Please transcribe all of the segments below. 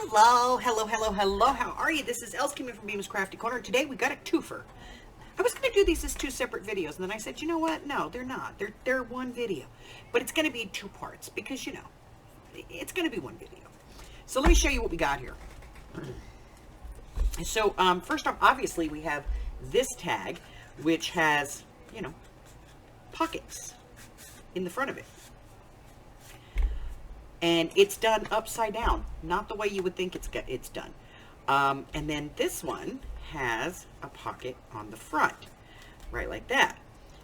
Hello. How are you? This is Els coming from Bemis Crafty Corner. Today we got a twofer. I was going to do these as two separate videos, and then I said, you know what? No, they're not. They're one video. But it's going to be two parts because, you know, it's going to be one video. So let me show you what we got here. So first off, obviously we have this tag, which has, you know, pockets in the front of it. And it's done upside down, not the way you would think it's done. And then this one has a pocket on the front, right like that.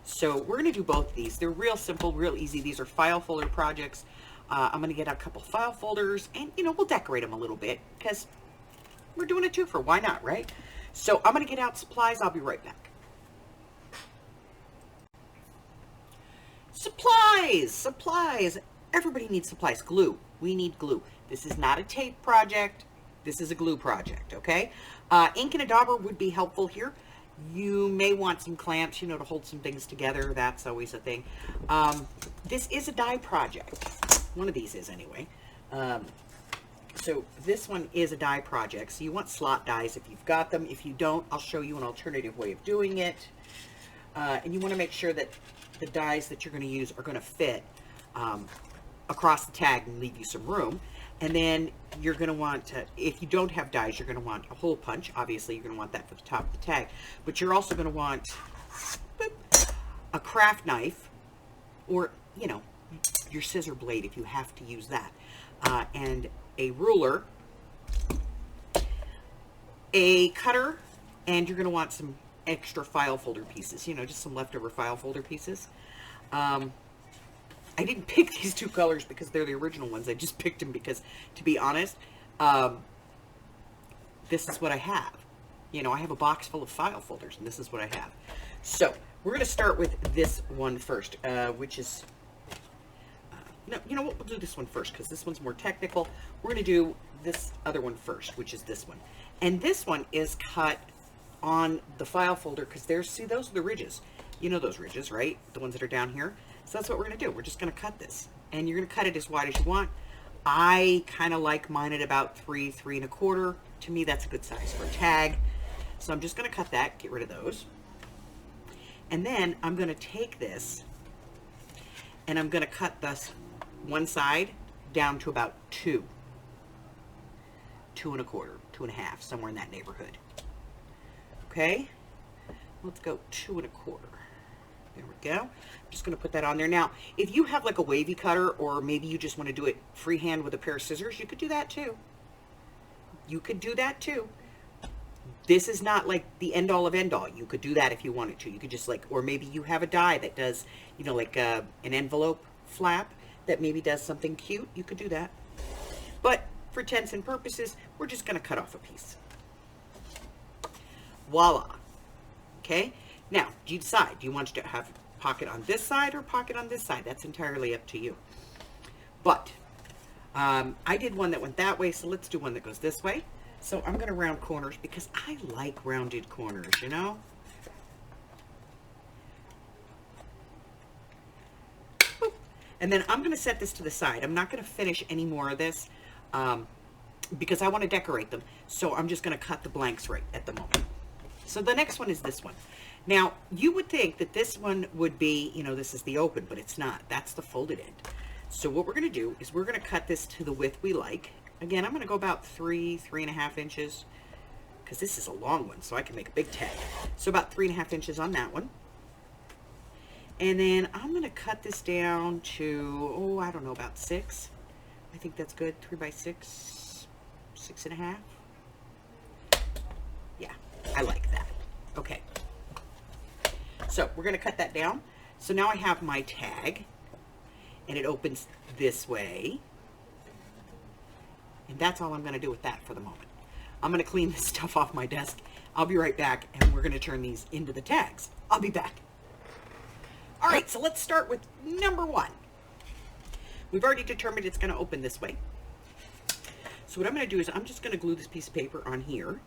So we're going to do both of these. They're real simple, real easy. These are file folder projects. I'm going to get a couple file folders, and, you know, we'll decorate them a little bit because we're doing a twofer. Why not, right? So I'm going to get out supplies. I'll be right back. Supplies. Everybody needs supplies. Glue. We need glue. This is not a tape project. This is a glue project, okay? Ink and a dauber would be helpful here. You may want some clamps, you know, to hold some things together. That's always a thing. This is a die project. One of these is anyway. So this one is a die project. So you want slot dies if you've got them. If you don't, I'll show you an alternative way of doing it. And you want to make sure that the dies that you're going to use are going to fit across the tag and leave you some room. And then you're going to want to, if you don't have dies, you're going to want a hole punch. Obviously, you're going to want that for the top of the tag. But you're also going to want a craft knife, or, you know, your scissor blade if you have to use that. And a ruler, a cutter, and you're going to want some extra file folder pieces. You know, just some leftover file folder pieces. I didn't pick these two colors because they're the original ones. I just picked them because, to be honest, this is what I have. You know, I have a box full of file folders, and this is what I have. So, we're going to start with this one first, which is, no, you know what, we'll do this one first, because this one's more technical. We're going to do this other one first, which is this one. And this one is cut on the file folder, because there's, see, those are the ridges. You know those ridges, right? The ones that are down here. So that's what we're going to do. We're just going to cut this. And you're going to cut it as wide as you want. I kind of like mine at about 3 1/4. To me, that's a good size for a tag. So I'm just going to cut that, get rid of those. And then I'm going to take this and I'm going to cut this one side down to about 2 1/4, 2 1/2, somewhere in that neighborhood. Okay, let's go 2 1/4. There we go. I'm just going to put that on there. Now, if you have like a wavy cutter, or maybe you just want to do it freehand with a pair of scissors, you could do that too. You could do that too. This is not like the end all of end all. You could do that if you wanted to. You could just like, or maybe you have a die that does, you know, like an envelope flap that maybe does something cute. You could do that. But for intents and purposes, we're just going to cut off a piece. Voila. Okay. Now, do you decide? Do you want to have pocket on this side or pocket on this side? That's entirely up to you. But I did one that went that way, so let's do one that goes this way. So I'm going to round corners because I like rounded corners, you know? Boop. And then I'm going to set this to the side. I'm not going to finish any more of this because I want to decorate them. So I'm just going to cut the blanks right at the moment. So the next one is this one. Now, you would think that this one would be, you know, this is the open, but it's not. That's the folded end. So what we're going to do is we're going to cut this to the width we like. Again, I'm going to go about 3 1/2 inches, because this is a long one, so I can make a big tag. So about 3 1/2 inches on that one. And then I'm going to cut this down to, oh, I don't know, about 6. I think that's good. 3 by 6, 6 1/2. Yeah, I like that. Okay. So we're going to cut that down. So now I have my tag, and it opens this way. And that's all I'm going to do with that for the moment. I'm going to clean this stuff off my desk. I'll be right back, and we're going to turn these into the tags. I'll be back. All right, so let's start with number 1. We've already determined it's going to open this way. So what I'm going to do is I'm just going to glue this piece of paper on here,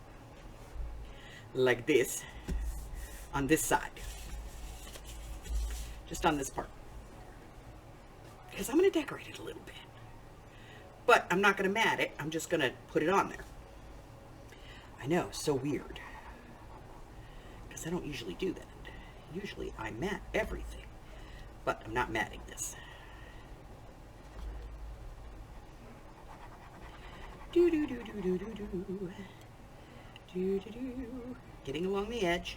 like this, on this side. Just on this part, because I'm going to decorate it a little bit. but I'm not going to mat it. I'm just going to put it on there. I know, so weird. Because I don't usually do that. Usually I mat everything, but I'm not matting this. Do do do do do do do. Do do do. Getting along the edge.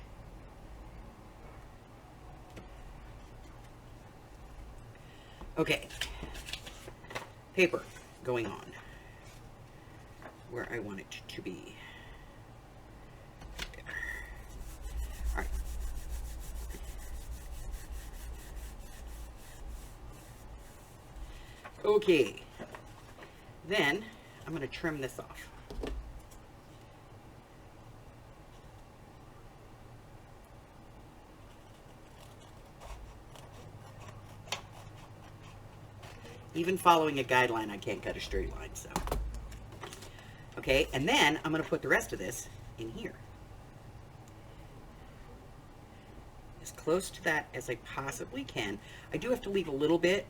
Okay. Paper going on where I want it to be. There. All right. Okay. Then I'm going to trim this off. Even following a guideline, I can't cut a straight line, so. Okay, and then I'm going to put the rest of this in here. As close to that as I possibly can. I do have to leave a little bit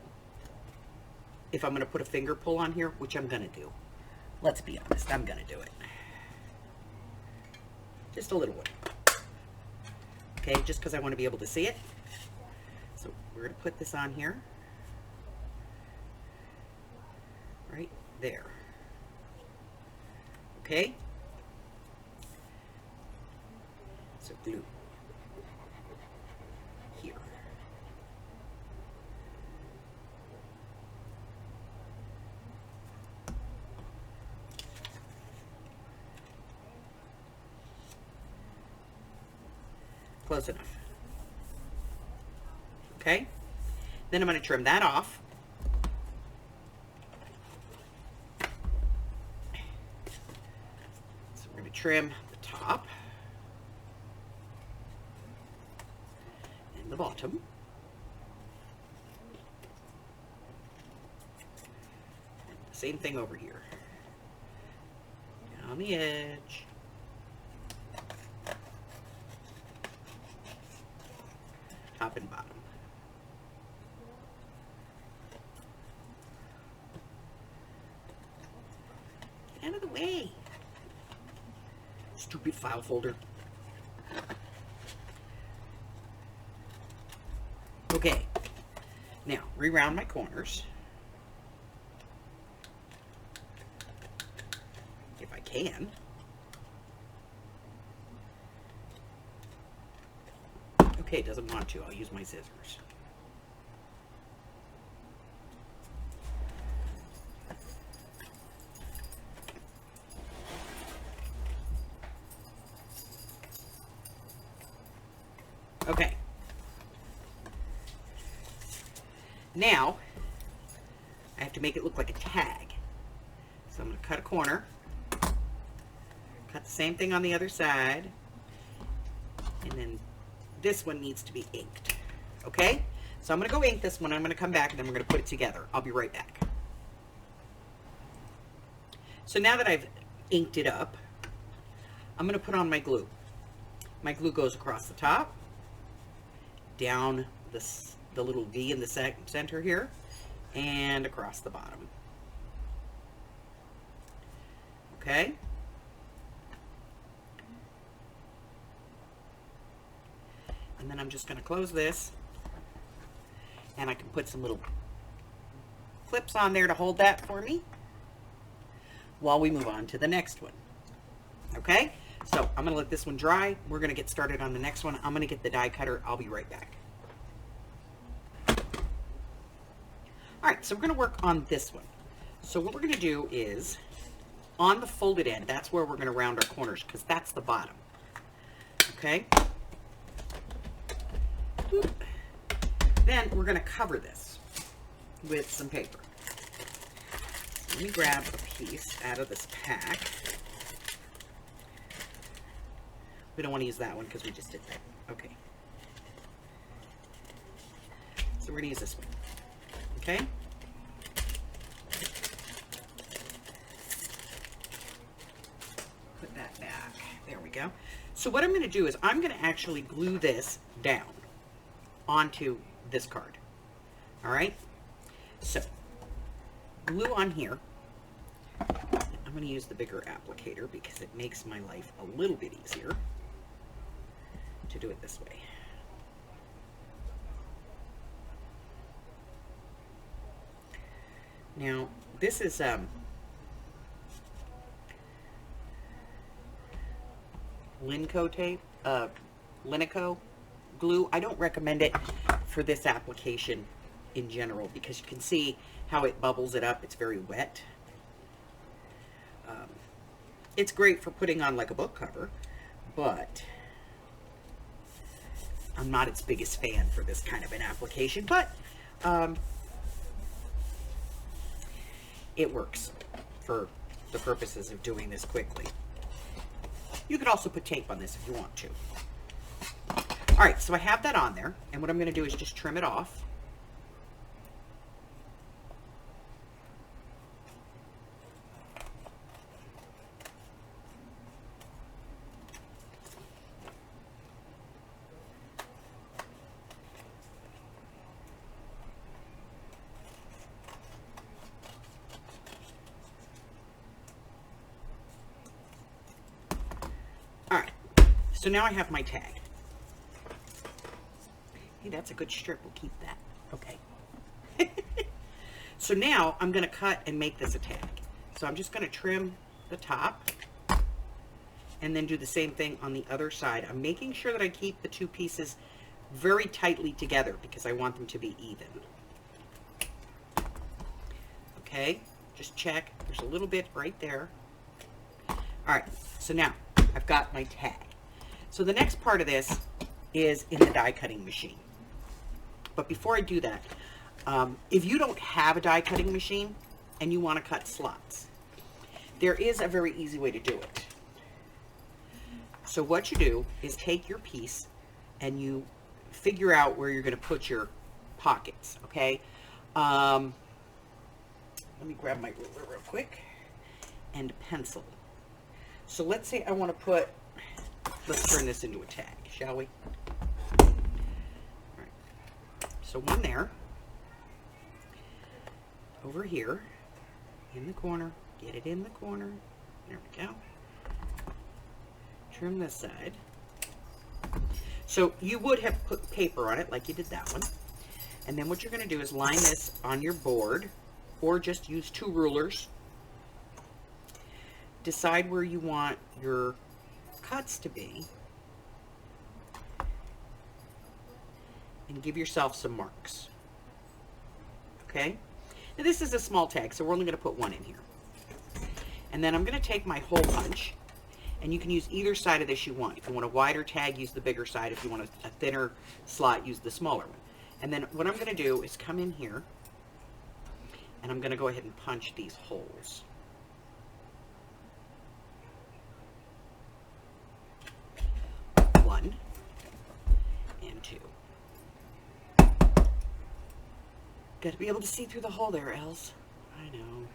if I'm going to put a finger pull on here, which I'm going to do. Let's be honest, I'm going to do it. Just a little one. Okay, just because I want to be able to see it. So we're going to put this on here. Right there. Okay? So glue here. Close enough. Okay? Then I'm going to trim that off. Trim the top and the bottom. And the same thing over here. Down the edge. Top and bottom. Get out of the way. Stupid file folder. Okay, now re-round my corners if I can. Okay, doesn't want to. I'll use my scissors. Okay. Now, I have to make it look like a tag. So I'm going to cut a corner. Cut the same thing on the other side. And then this one needs to be inked. Okay? So I'm going to go ink this one. I'm going to come back and then we're going to put it together. I'll be right back. So now that I've inked it up, I'm going to put on my glue. My glue goes across the top, down the little V in the center here, and across the bottom. Okay? And then I'm just going to close this, and I can put some little clips on there to hold that for me while we move on to the next one. Okay? So I'm going to let this one dry. We're going to get started on the next one. I'm going to get the die cutter. I'll be right back. All right, so we're going to work on this one. So what we're going to do is, on the folded end, that's where we're going to round our corners, because that's the bottom. Okay? Then we're going to cover this with some paper. So let me grab a piece out of this pack. We don't want to use that one because we just did that. Okay. So we're going to use this one. Okay? Put that back. There we go. So what I'm going to do is I'm going to actually glue this down onto this card. All right? So, glue on here. I'm going to use the bigger applicator because it makes my life a little bit easier to do it this way. Now, this is Linco tape, Linico glue. I don't recommend it for this application in general because you can see how it bubbles it up. It's very wet. It's great for putting on like a book cover, but I'm not its biggest fan for this kind of an application, but it works for the purposes of doing this quickly. You could also put tape on this if you want to. All right, so I have that on there, and what I'm going to do is just trim it off. All right, so now I have my tag. Hey, that's a good strip. We'll keep that. Okay. So now I'm going to cut and make this a tag. So I'm just going to trim the top and then do the same thing on the other side. I'm making sure that I keep the two pieces very tightly together because I want them to be even. Okay, just check. There's a little bit right there. All right, so now I've got my tag. So the next part of this is in the die cutting machine. But before I do that, if you don't have a die cutting machine and you want to cut slots, there is a very easy way to do it. So what you do is take your piece and you figure out where you're going to put your pockets, okay? Let me grab my ruler real quick and a pencil. So let's say I want to put, let's turn this into a tag, shall we? All right. So one there, over here, in the corner, get it in the corner, there we go. Trim this side. So you would have put paper on it like you did that one. And then what you're going to do is line this on your board, or just use two rulers. Decide where you want your cuts to be, and give yourself some marks. Okay? Now this is a small tag, so we're only going to put one in here. And then I'm going to take my hole punch, and you can use either side of this you want. If you want a wider tag, use the bigger side. If you want a thinner slot, use the smaller one. And then what I'm going to do is come in here, and I'm going to go ahead and punch these holes. One and two. Got to be able to see through the hole there, Els. I know.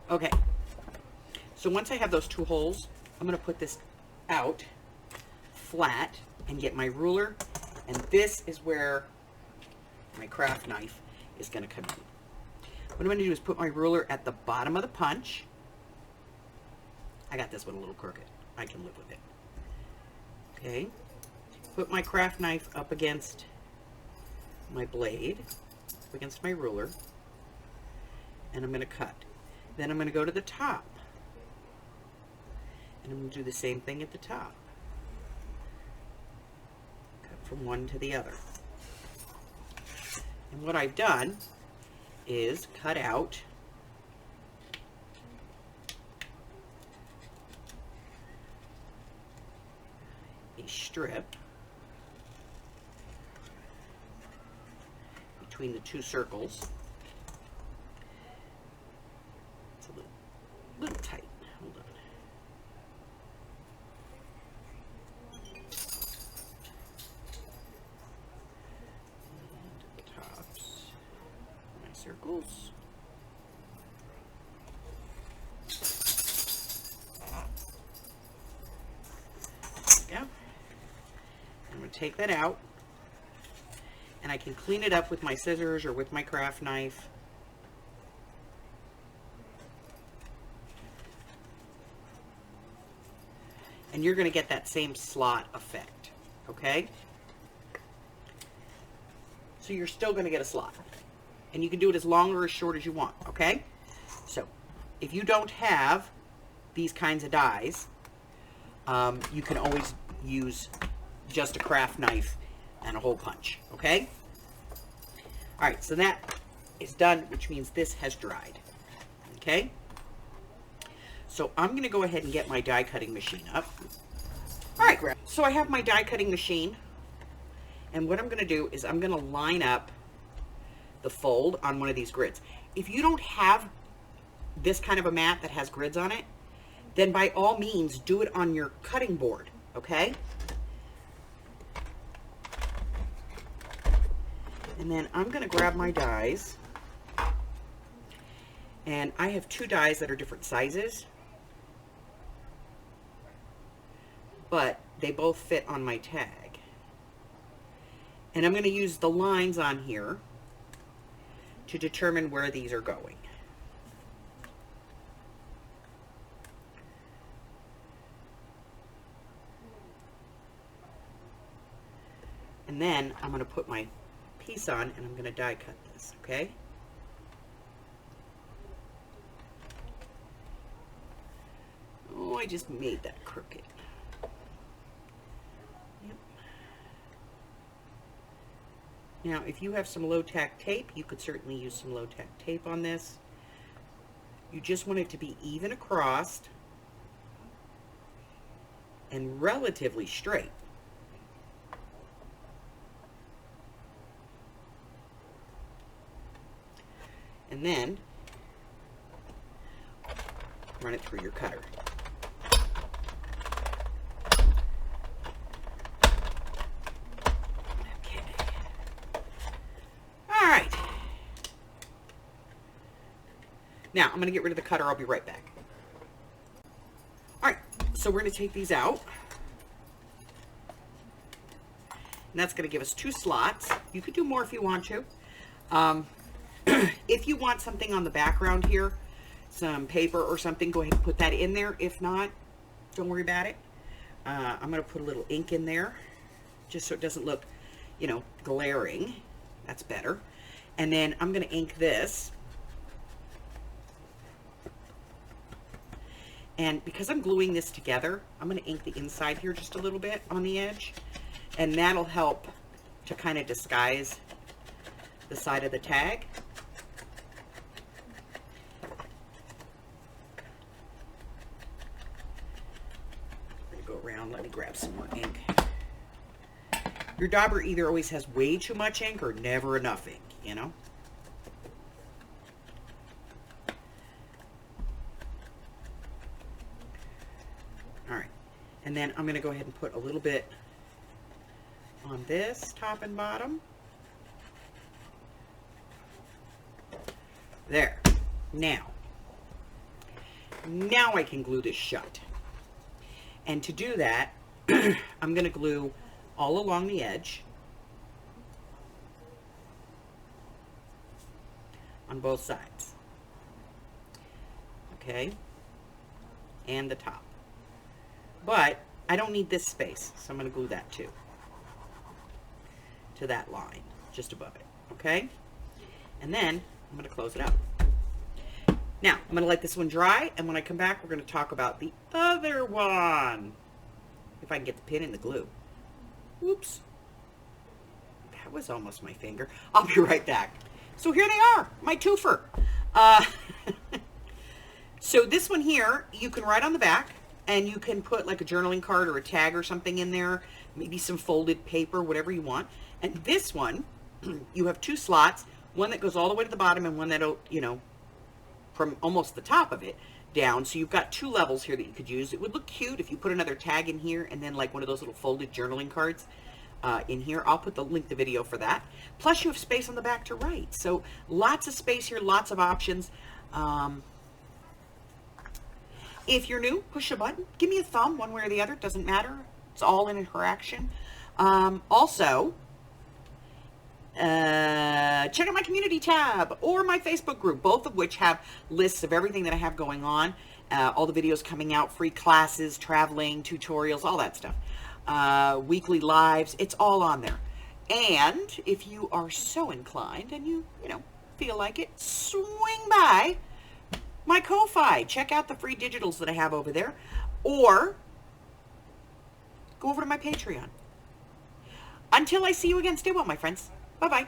Okay. So once I have those two holes, I'm going to put this out flat and get my ruler, and this is where my craft knife is going to come in. What I'm going to do is put my ruler at the bottom of the punch. I got this one a little crooked. I can live with it. Okay. Put my craft knife up against my blade, up against my ruler, and I'm going to cut. Then I'm going to go to the top, and I'm going to do the same thing at the top. Cut from one to the other. And what I've done is cut out a strip between the two circles. It's a little tight. Hold on. And the tops, my circles. There we go. I'm going to take that out, and I can clean it up with my scissors or with my craft knife. And you're going to get that same slot effect, okay? So you're still going to get a slot. And you can do it as long or as short as you want, okay? So if you don't have these kinds of dies, you can always use just a craft knife and a hole punch, okay? All right, so that is done, which means this has dried, okay? So I'm going to go ahead and get my die cutting machine up. All right, so I have my die cutting machine, and what I'm going to do is I'm going to line up the fold on one of these grids. If you don't have this kind of a mat that has grids on it, then by all means do it on your cutting board, okay? And then I'm going to grab my dies, and I have 2 dies that are different sizes, but they both fit on my tag. And I'm going to use the lines on here to determine where these are going. And then I'm going to put my piece on and I'm going to die cut this, okay? Oh, I just made that crooked. Yep. Now, if you have some low-tack tape, you could certainly use some low-tack tape on this. You just want it to be even across and relatively straight. And then run it through your cutter. Okay. All right. Now I'm going to get rid of the cutter. I'll be right back. All right. So we're going to take these out. And that's going to give us 2 slots. You could do more if you want to. If you want something on the background here, some paper or something, go ahead and put that in there. If not, don't worry about it. I'm going to put a little ink in there just so it doesn't look, you know, glaring. That's better. And then I'm going to ink this. And because I'm gluing this together, I'm going to ink the inside here just a little bit on the edge. And that'll help to kind of disguise the side of the tag. Around, let me grab some more ink. Your dauber either always has way too much ink or never enough ink, you know? All right, and then I'm going to go ahead and put a little bit on this top and bottom. There. Now I can glue this shut. And to do that, I'm going to glue all along the edge on both sides. Okay? And the top. But I don't need this space, so I'm going to glue that too. To that line, just above it. Okay? And then I'm going to close it up. Now, I'm going to let this one dry, and when I come back, we're going to talk about the other one. If I can get the pin in the glue. Oops. That was almost my finger. I'll be right back. So here they are, my twofer. So this one here, you can write on the back, and you can put like a journaling card or a tag or something in there, maybe some folded paper, whatever you want. And this one, you have 2 slots, one that goes all the way to the bottom and one that'll, you know, from almost the top of it down. So you've got 2 levels here that you could use. It would look cute if you put another tag in here and then like one of those little folded journaling cards in here. I'll put the link to video for that. Plus you have space on the back to write. So lots of space here, lots of options. If you're new, push a button. Give me a thumb one way or the other. It doesn't matter. It's all in interaction. Also, Check out my community tab or my Facebook group, both of which have lists of everything that I have going on, all the videos coming out, free classes, traveling, tutorials, all that stuff, weekly lives. It's all on there. And if you are so inclined and you feel like it, swing by my Ko-Fi. Check out the free digitals that I have over there, or go over to my Patreon. Until I see you again, stay well, my friends. Bye-bye.